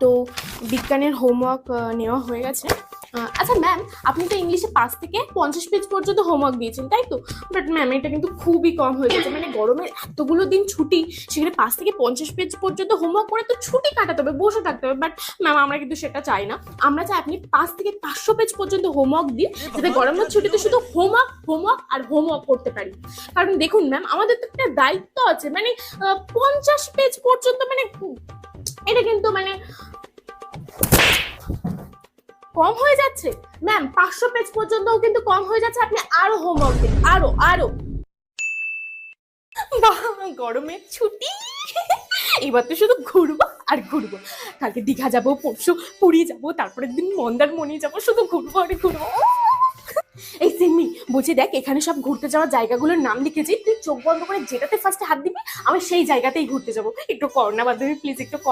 তো বিজ্ঞানের হোমওয়ার্ক নেওয়া হয়ে গেছে। আচ্ছা ম্যাম, আপনি তো ইংলিশে 5 থেকে 50 পেজ পর্যন্ত হোমওয়ার্ক দিয়েছেন, তাই তো? বাট ম্যাম, এটা কিন্তু খুবই কম হয়ে গেছে। মানে গরমের এতগুলো দিন ছুটি, সেখানে 5 থেকে 50 পেজ পর্যন্ত হোমওয়ার্ক করে তো ছুটি কাটাতে হবে, বসে থাকতে হবে। বাট ম্যাম, আমরা কিন্তু সেটা চাই না। আমরা চাই আপনি 5 থেকে 500 পেজ পর্যন্ত হোমওয়ার্ক দিন, যাতে গরমের ছুটিতে শুধু হোমওয়ার্ক হোমওয়ার্ক আর হোমওয়ার্ক করতে পারি। কারণ দেখুন ম্যাম, আমাদের তো একটা দায়িত্ব আছে। মানে 50 পেজ পর্যন্ত, মানে এটা কিন্তু মানে কম হয়ে যাচ্ছে। ম্যাম, 500 পেজ পর্যন্তও কিন্তু কম হয়ে যাচ্ছে। আপনি আরো হোমওয়ার্ক দিন, আরো আরো। বাহ, গরমের ছুটি, এবার তো শুধু ঘুরবো আর ঘুরবো। কালকে দীঘা যাবো, পরশু পুরী যাবো, তারপরের দিন মন্দারমণি যাবো, শুধু ঘুরবো আর ঘুরবো। এই সিমি, বলছি দেখ, এখানে সব ঘুরতে যাওয়ার জায়গাগুলোর নাম লিখেছি, তুই চোখ বন্ধ করে যেটাতে ফার্স্টে হাত দিবি, আমি সেই জায়গাতেই ঘুরতে যাবো। একটু কর না বান্ধবী, প্লিজ একটু কর।